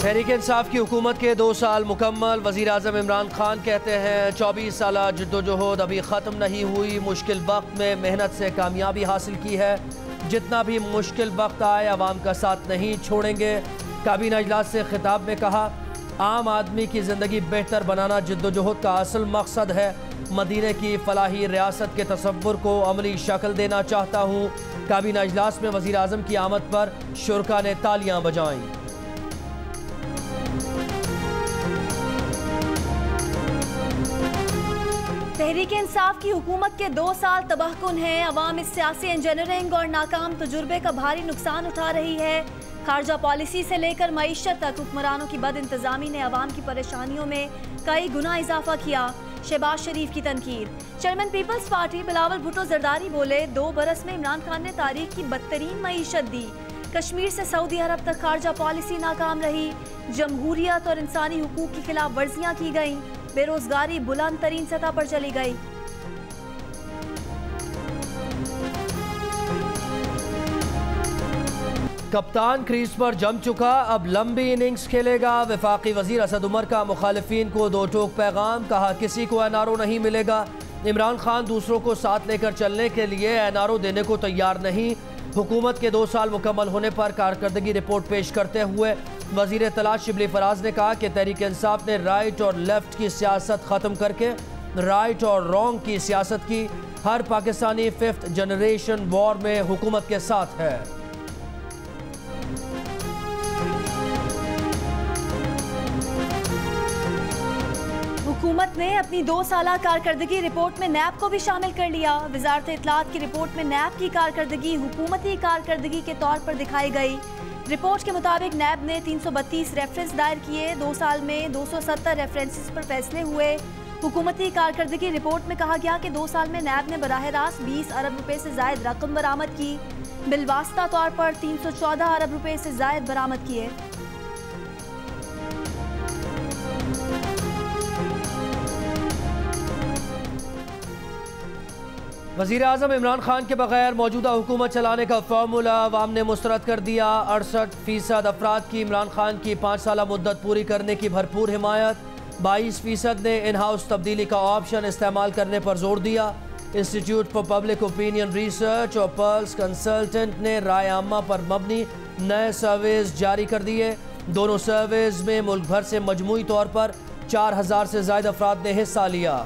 तहरीक इंसाफ की हुकूमत के 2 साल मुकम्मल। वज़ीर आज़म इमरान खान कहते हैं 24 साल जद्दोजहद अभी ख़त्म नहीं हुई, मुश्किल वक्त में मेहनत से कामयाबी हासिल की है। जितना भी मुश्किल वक्त आए अवाम का साथ नहीं छोड़ेंगे। काबीना इजलास से खिताब में कहा, आम आदमी की ज़िंदगी बेहतर बनाना जद्दोजहद का असल मकसद है। मदीने की फलाही रियासत के तसव्वुर को अमली शक्ल देना चाहता हूँ। काबीना इजलास में वज़ीर आज़म की आमद पर शुरका ने तालियाँ बजाईं। तहरीक इंसाफ की हुकूमत के 2 साल तबाहकुन हैं। अवाम इस सियासी इंजीनियरिंग और नाकाम तजुर्बे का भारी नुकसान उठा रही है। खारजा पॉलिसी से लेकर मईशत तक हुक्मरानों की बद इंतजामी ने अवाम की परेशानियों में कई गुना इजाफा किया। शहबाज शरीफ की तनकीद। Chairman Peoples Party Bilawal Bhutto Zardari बोले, 2 बरस में इमरान खान ने तारीख की बदतरीन मईशत दी। कश्मीर से सऊदी अरब तक खारजा पॉलिसी नाकाम रही। जमहूरियत और इंसानी हुकूक की खिलाफ वर्जियाँ की गईं। बेरोजगारी बुलंद तरीन सतह पर चली गई। कप्तान क्रीज पर जम चुका, अब लंबी इनिंग्स खेलेगा। वफाकी वजीर असद उमर का मुखालिफिन को 2 टोक पैगाम। कहा, किसी को एनआरओ नहीं मिलेगा। इमरान खान दूसरों को साथ लेकर चलने के लिए एनआरओ देने को तैयार नहीं। हुकूमत के 2 साल मुकम्मल होने पर कारकर्दगी रिपोर्ट पेश करते हुए वजीर इत्तलात शिबली फराज ने कहा कि तहरीक इंसाफ ने राइट और लेफ्ट की सियासत ख़त्म करके राइट और रॉन्ग की सियासत की। हर पाकिस्तानी 5th जनरेशन वॉर में हुकूमत के साथ है। हुकूमत ने अपनी 2 साला कारकर्दगी रिपोर्ट में नैब को भी शामिल कर लिया। वजारत इत्तलात की रिपोर्ट में नैब की कारकर्दगी हुकूमती कारकर्दगी के तौर पर दिखाई गई। रिपोर्ट के मुताबिक नैब ने 332 रेफरेंस दायर किए। 2 साल में 270 रेफरेंसेस पर फैसले हुए। हुकूमती कारकर्दगी रिपोर्ट में कहा गया कि 2 साल में नैब ने बराह रास्त 20 अरब रुपए से जायद रकम बरामद की। बिलवास्ता तौर पर 314 अरब रुपए से जायद बरामद किए। वज़ीर आज़म इमरान खान के बगैर मौजूदा हुकूमत चलाने का फार्मूला अवाम ने मुस्तरद कर दिया। 68% अफराद की इमरान खान की 5 साला मुद्दत पूरी करने की भरपूर हिमायत। 22% ने इन हाउस तब्दीली का ऑप्शन इस्तेमाल करने पर जोर दिया। Institute for public opinion research और पल्स कंसल्टेंट ने राय आमा पर मबनी नए सर्वेज जारी कर दिए। दोनों सर्वेज में मुल्क भर से मजमूई तौर पर 4000 से ज्यादा अफराद ने हिस्सा लिया।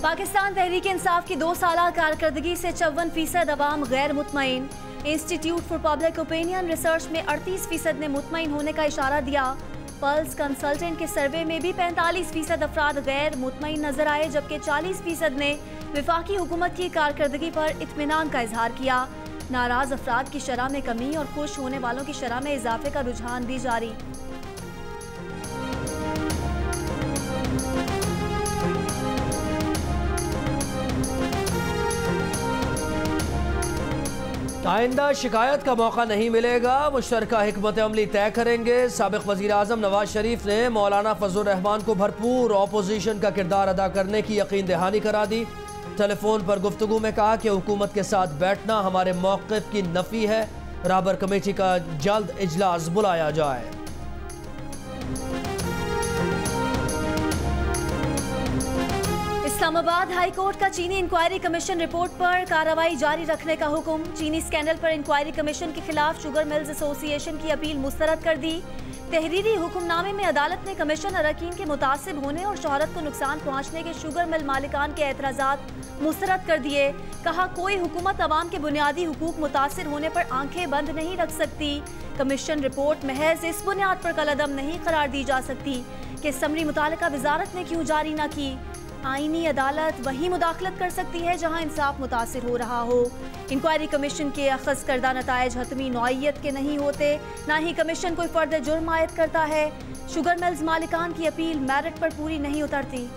पाकिस्तान तहरीक इंसाफ की 2 साला कारकर्दगी से 54% अवाम गैर मुतमईन। Institute for public opinion research में 38% ने मुतमईन होने का इशारा दिया। पल्स कंसल्टेंट के सर्वे में भी 45% अफराद गैर मुतमईन नजर आए, जबकि 40% ने वफाकी हुकूमत की कारकर्दगी पर इत्मीनान का इजहार किया। नाराज अफराद की शरह में कमी और खुश होने वालों की शरह में इजाफे का रुझान भी जारी। आइंदा शिकायत का मौका नहीं मिलेगा, मुश्तरका हिकमत अमली तय करेंगे। साबिक वज़ीर आज़म नवाज शरीफ ने मौलाना फजलुर रहमान को भरपूर अपोजिशन का किरदार अदा करने की यकीन दहानी करा दी। टेलीफोन पर गुफ्तगू में कहा कि हुकूमत के साथ बैठना हमारे मौक़िफ़ की नफ़ी है। राहबर कमेटी का जल्द इजलास बुलाया जाए। इस्लामाबाद हाई कोर्ट का चीनी इंक्वायरी कमीशन रिपोर्ट पर कार्रवाई जारी रखने का हुक्म। चीनी स्कैंडल पर इंक्वायरी कमीशन के खिलाफ शुगर मिल्स एसोसिएशन की अपील मुस्तरद कर दी। तहरीरी हुक्मनामे में अदालत ने कमीशन अरकान के मुतासिब होने और शोहरत को नुकसान पहुँचने के शुगर मिल मालिकान के एतराज़ात मुस्तरद कर दिए। कहा, कोई हुकूमत अवाम के बुनियादी हुकूक मुतासिर होने पर आंखें बंद नहीं रख सकती। कमीशन रिपोर्ट महज इस बुनियाद पर कलअदम नहीं करार दी जा सकती कि समरी मुतालिका वजारत ने क्यों जारी न की। आईनी अदालत वही मुदाखलत कर सकती है जहां इंसाफ मुतासिर हो रहा हो। इंक्वायरी कमीशन के अखज़ करदा नतायज हतमी नौइयत के नहीं होते, ना ही कमीशन कोई फ़र्द जुर्म आयद करता है। शुगर मिल्स मालिकान की अपील मेरिट पर पूरी नहीं उतरती।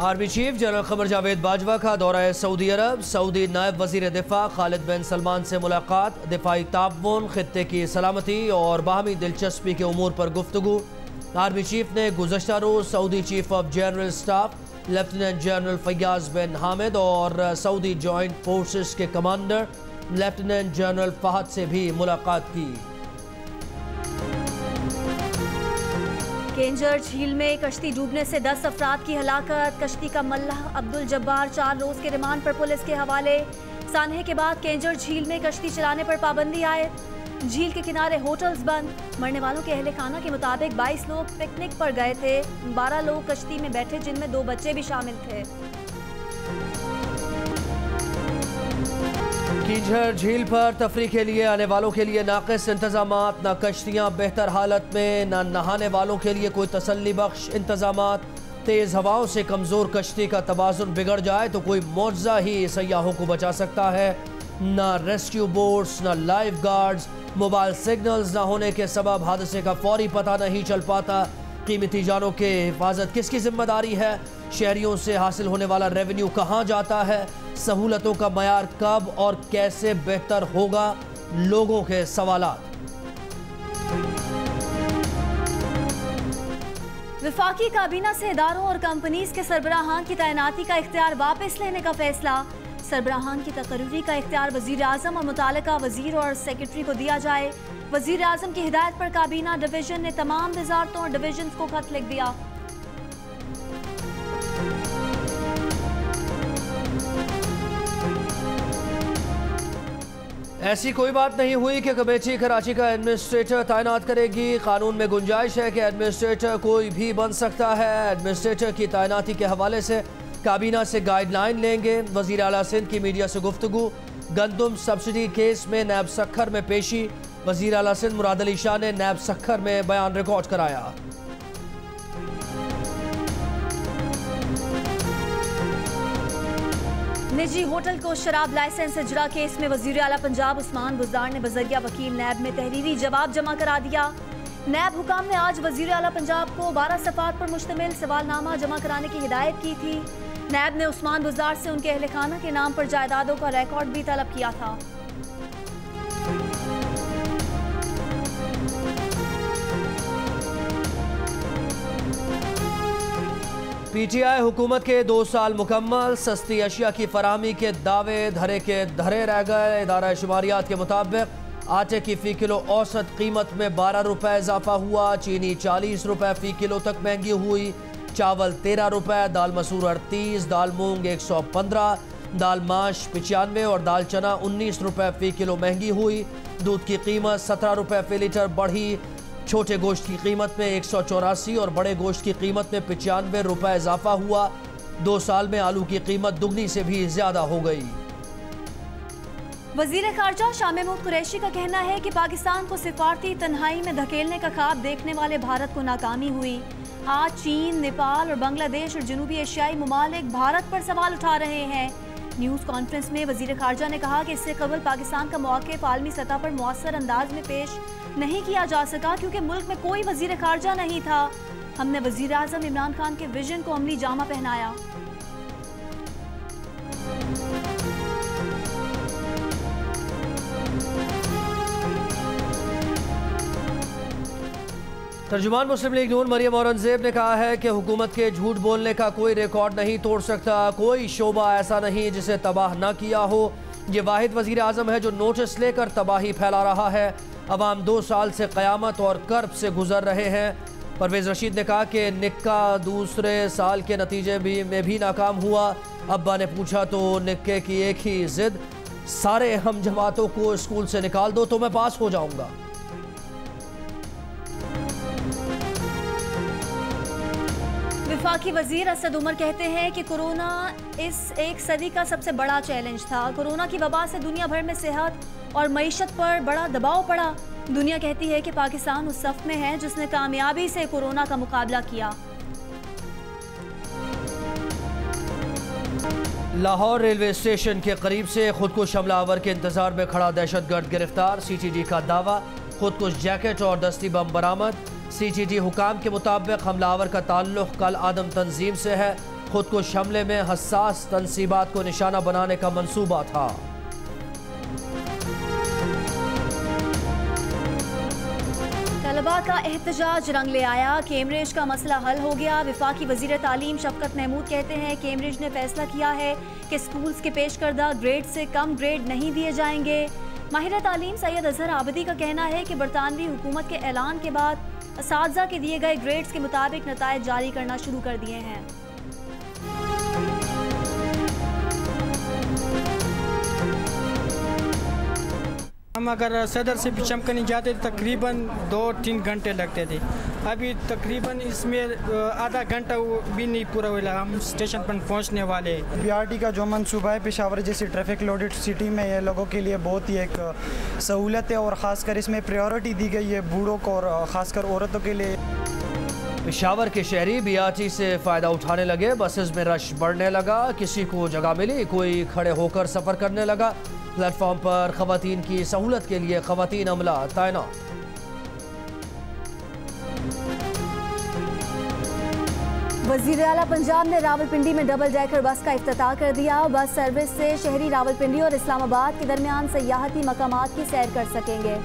आर्मी चीफ जनरल क़मर जावेद बाजवा का दौरा सऊदी अरब। सऊदी नायब वज़ीर दिफा खालिद बिन सलमान से मुलाकात। दिफाई ताउन, खित्ते की सलामती और बाहमी दिलचस्पी के उमूर पर गुफ्तगू। आर्मी चीफ ने गुज़श्ता रोज Saudi chief of general staff lieutenant general Fayyaz bin Hamid और सऊदी जॉइंट फोर्सेस के कमांडर लेफ्टिनेंट जनरल फहद से भी मुलाकात की। केंजर झील में कश्ती डूबने से 10 अफराद की हलाकत। कश्ती का मल्लाह अब्दुल जब्बार 4 रोज के रिमांड पर पुलिस के हवाले। सानहे के बाद केंजर झील में कश्ती चलाने पर पाबंदी आए। झील के किनारे होटल्स बंद। मरने वालों के अहले खाना के मुताबिक 22 लोग पिकनिक पर गए थे। 12 लोग कश्ती में बैठे, जिनमें 2 बच्चे भी शामिल थे। केंजर झील पर तफरी के लिए आने वालों के लिए नाक़िस इंतजामात, न कश्तियाँ बेहतर हालत में, न नहाने वालों के लिए कोई तसल्ली बख्श इंतजामात। तेज़ हवाओं से कमज़ोर कश्ती का तवाज़ुन बिगड़ जाए तो कोई मौजज़ा ही सयाहों को बचा सकता है। न रेस्क्यू बोट्स, न लाइफ गार्ड्स, मोबाइल सिग्नल्स न होने के सबब हादसे का फौरी पता नहीं चल पाता। कीमती जानों के हिफाजत किसकी जिम्मेदारी है? शहरियों से हासिल होने वाला रेवेन्यू कहाँ जाता है? सहूलतों का मयार कब और कैसे बेहतर होगा? लोगों के सवालात। वफाकी काबीना से इदारों और कंपनीज के सरबराहान की तैनाती का इख्तियार वापस लेने का फैसला। सरबराहान की तकर्री का इख्तियार वज़ीर आज़म और मुतालिका वज़ीर और सेक्रेटरी को दिया जाए। वज़ीर आज़म की हिदायत पर काबीना डिवीजन ने तमाम वजारतों और डिवीजन को खत लिख दिया। ऐसी कोई बात नहीं हुई कि कमेटी कराची का एडमिनिस्ट्रेटर तैनात करेगी। कानून में गुंजाइश है कि एडमिनिस्ट्रेटर कोई भी बन सकता है। एडमिनिस्ट्रेटर की तैनाती के हवाले से काबीना से गाइडलाइन लेंगे। वज़ीर आला सिंध की मीडिया से गुफ्तगू। गंदम सब्सिडी केस में नैब सखर में पेशी। वज़ीर आला सिंध मुराद अली शाह ने नैब सखर में बयान रिकॉर्ड कराया। निजी होटल को शराब लाइसेंस इजरा केस में वज़ीर आला पंजाब उस्मान बुज़दार ने बजरिया वकील नैब में तहरीरी जवाब जमा करा दिया। नैब हुकाम ने आज वज़ीर आला पंजाब को 12 सफ़ात पर मुश्तमिल सवालनामा जमा कराने की हिदायत की थी। नैब ने उस्मान बुज़दार से उनके अहले खाना के नाम पर जायदादों का रिकॉर्ड भी तलब किया था। PTI हुकूमत के 2 साल मुकम्मल। सस्ती अशिया की फराहमी के दावे धरे के धरे रह गए। इदारा शुमारियात के मुताबिक आटे की फ़ी किलो औसत कीमत में 12 रुपये इजाफा हुआ। चीनी 40 रुपये फ़ी किलो तक महंगी हुई। चावल 13 रुपये, दाल मसूर 38, दाल मूंग 115, दाल माश 95 और दाल चना 19 रुपये फ़ी किलो महंगी हुई। दूध की कीमत 17 रुपये फ़ी लीटर बढ़ी। छोटे गोश्त की कीमत में 184 और बड़े गोश्त की कीमत में 95 रुपये इजाफा हुआ। 2 साल में आलू की कीमत दुगनी से भी ज्यादा हो गई। वज़ीर ख़ारजा शाह महमूद कुरैशी का कहना है कि पाकिस्तान को सिफारती तन्हाई में धकेलने का ख्वाब देखने वाले भारत को नाकामी हुई। आज चीन, नेपाल और बांग्लादेश और जनूबी एशियाई ममालिक भारत पर सवाल उठा रहे हैं। न्यूज़ कॉन्फ्रेंस में वज़ीर ख़ारजा ने कहा कि इससे कबल पाकिस्तान का मौक़िफ़ आलमी सतह पर मौसर अंदाज में पेश नहीं किया जा सका क्योंकि मुल्क में कोई वज़ीर ख़ारजा नहीं था। हमने वज़ीर आज़म इमरान खान के विजन को अमली जामा पहनाया। तर्जुमान मुस्लिम लीग नून मरियम औरंगजेब ने कहा है कि हुकूमत के झूठ बोलने का कोई रिकॉर्ड नहीं तोड़ सकता। कोई शोबा ऐसा नहीं जिसे तबाह न किया हो। ये वाहिद वज़ीर आज़म है जो नोटिस लेकर तबाही फैला रहा है। अवाम 2 साल से क़यामत और कर्ब से गुजर रहे हैं। परवेज़ रशीद ने कहा कि निक्का दूसरे साल के नतीजे में भी नाकाम हुआ। अब्बा ने पूछा तो निक्के की एक ही ज़िद, सारे हम जमातों को स्कूल से निकाल दो तो मैं पास हो जाऊंगा। वफाकी वज़ीर असद उमर कहते हैं कि कोरोना इस एक सदी का सबसे बड़ा चैलेंज था। कोरोना की वबा से दुनिया भर में सेहत और मईशत पर बड़ा दबाव पड़ा। दुनिया कहती है कि पाकिस्तान उस सफ में है जिसने कामयाबी से कोरोना का मुकाबला किया। लाहौर रेलवे स्टेशन के करीब से खुदकुश हमलावर के इंतजार में खड़ा दहशतगर्द गिरफ्तार। CTD का दावा, खुदकुश जैकेट और दस्ती बम बरामद। CTD हुकाम के मुताबिक हमलावर का ताल्लुक कल आदम तंजीम से है। खुदकुश हमले में हसास तनसीबात को निशाना बनाने का मंसूबा था। कल तलबा का एहतजाज रंग ले आया। कैम्ब्रिज का मसला हल हो गया। वफाकी वजीर तालीम शफकत महमूद कहते हैं कैम्ब्रिज ने फैसला किया है कि स्कूल्स के पेश करदा ग्रेड से कम ग्रेड नहीं दिए जाएंगे। माहिर तालीम सैयद अजहर आबदी का कहना है कि बरतानवी हुकूमत के ऐलान के बाद असातिज़ा के दिए गए ग्रेड्स के मुताबिक नताइज जारी करना शुरू कर दिए हैं। हम अगर सदर से चमकनी जाते तो तकरीबन 2-3 घंटे लगते थे। अभी तकरीबन इसमें आधा घंटा भी नहीं पूरा हुआ, हम स्टेशन पर पहुंचने वाले हैं। BRT का जो मंसूबा है पेशावर जैसी ट्रैफिक लोडेड सिटी में ये लोगों के लिए बहुत ही एक सहूलत है और ख़ासकर इसमें प्रायोरिटी दी गई है बूढ़ों को और ख़ासकर औरतों के लिए। पेशावर के शहरी BRT से फ़ायदा उठाने लगे। बसेस में रश बढ़ने लगा। किसी को जगह मिली, कोई खड़े होकर सफ़र करने लगा। प्लेटफॉर्म पर ख़वातीन की सहूलत के लिए ख़वातीन अमला तैनात। वज़ीर आला पंजाब ने रावलपिंडी में डबल डेकर बस का इफ्तिताह कर दिया। बस सर्विस से शहरी रावलपिंडी और इस्लामाबाद के दरमियान सयाहती मकामात की सैर कर सकेंगे।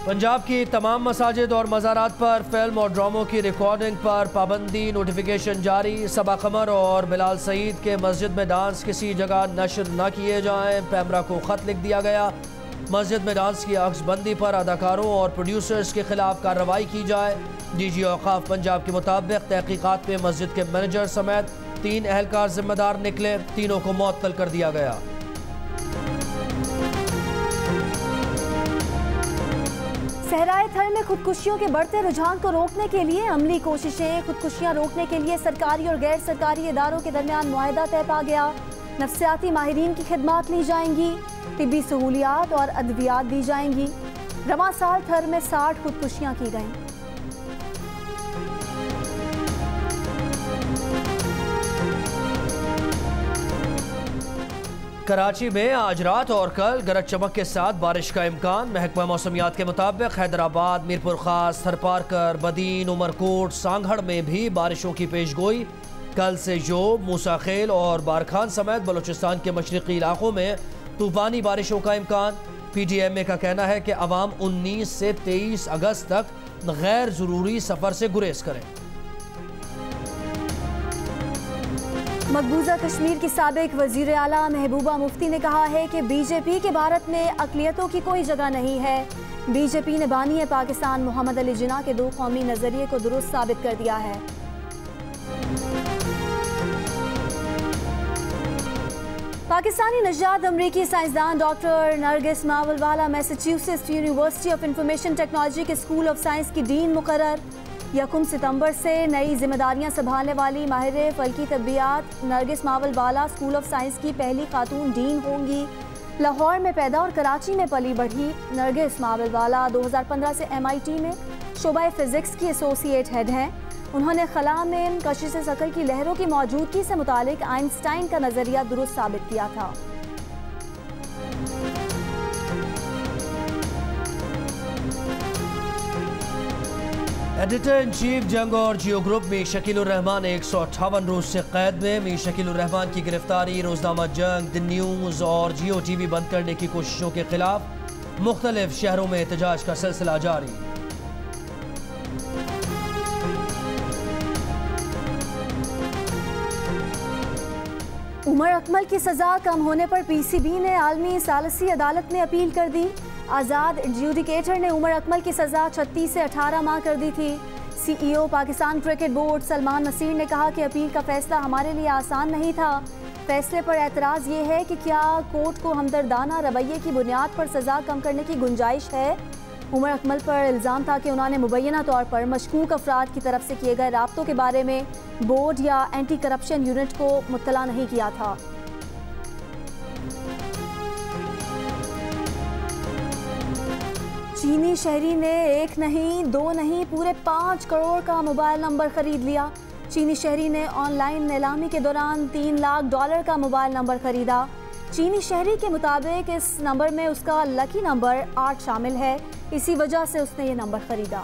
पंजाब की तमाम मसाजिद और मज़ारात पर फिल्म और ड्रामों की रिकॉर्डिंग पर पाबंदी। नोटिफिकेशन जारी। सबा कमर और बिलाल सईद के मस्जिद में डांस किसी जगह नशर न किए जाएं। पैमरा को ख़त लिख दिया गया। मस्जिद में डांस की अक्सबंदी पर अदाकारों और प्रोड्यूसर्स के खिलाफ कार्रवाई की जाए। DG औक़ाफ़ पंजाब के मुताबिक तहकीकात में मस्जिद के मैनेजर समेत 3 अहलकार जिम्मेदार निकले। तीनों को मुअत्तल कर दिया गया। सहराए थर में खुदकुशियों के बढ़ते रुझान को रोकने के लिए अमली कोशिशें। खुदकुशियां रोकने के लिए सरकारी और गैर सरकारी इदारों के दरमियान मुआहदा तय पा गया। नफ्सियाती माहिरीन की खिदमात ली जाएंगी। तिब्बी सहूलियात और अद्वियात दी जाएंगी। रवां साल थर में 60 खुदकुशियां की गईं। कराची में आज रात और कल गरज चमक के साथ बारिश का इम्कान। महकमा मौसमियात के मुताबिक हैदराबाद, मीरपुर खास, थरपारकर, बदीन, उमरकोट, सांगहड़ में भी बारिशों की पेशगोई। कल से जोब, मूसा खेल और बारखान समेत बलूचिस्तान के मशरकी इलाकों में तूफानी बारिशों का इम्कान। PTMA का कहना है कि अवाम 19 से 23 अगस्त तक गैर ज़रूरी सफ़र से गुरेज करें। मकबूजा कश्मीर की साबिक वज़ीर आला महबूबा मुफ्ती ने कहा है कि BJP के भारत में अक़लियतों की कोई जगह नहीं है। BJP ने बानी पाकिस्तान मोहम्मद अली जिन्ना के 2 कौमी नज़रिए को दुरुस्त साबित कर दिया है। पाकिस्तानी नजात अमरीकी साइंसदान doctor Nargis Mavalvala Massachusetts university of information technology के स्कूल ऑफ साइंस की डीन मुकर्रर। 1 सितंबर से नई जिम्मेदारियां संभालने वाली माहिर फल्की तबियात Nargis Mavalvala school of science की पहली खातून डीन होंगी। लाहौर में पैदा और कराची में पली बढ़ी नरगिस मावलवाला 2015 से MIT में शोबा फिजिक्स की एसोसिएट हेड हैं। उन्होंने खला में कशिश शकल की लहरों की मौजूदगी से मुतालिक आइंस्टाइन का नज़रिया दुरुस्त साबित किया था। एडिटर इन चीफ जंग और जियो ग्रुप में शकीलुर रहमान 158 रोज से कैद में। मीर शकीलुर रहमान की गिरफ्तारी रोजनामा जंग, द न्यूज़ और जियो TV बंद करने की कोशिशों के खिलाफ मुख्तलिफ शहरों में एहतजाज का सिलसिला जारी। उमर अकमल की सजा कम होने पर PCB ने आलमी सालसी अदालत में अपील कर दी। आज़ाद एडजुडिकेटर ने उमर अकमल की सजा 36 से 18 माह कर दी थी। CEO Pakistan cricket board Salman Naseer ने कहा कि अपील का फैसला हमारे लिए आसान नहीं था। फैसले पर एतराज़ ये है कि क्या कोर्ट को हमदर्दाना रवैये की बुनियाद पर सजा कम करने की गुंजाइश है। उमर अकमल पर इल्ज़ाम था कि उन्होंने मुबैना तौर पर मशकूक अफराद की तरफ से किए गए राब्तों के बारे में बोर्ड या एंटी करप्शन यूनिट को मुत्तला नहीं किया था। चीनी शहरी ने 1 नहीं 2 नहीं पूरे 5 करोड़ का मोबाइल नंबर खरीद लिया। चीनी शहरी ने ऑनलाइन नीलामी के दौरान $3 लाख का मोबाइल नंबर खरीदा। चीनी शहरी के मुताबिक इस नंबर में उसका लकी नंबर 8 शामिल है। इसी वजह से उसने ये नंबर खरीदा।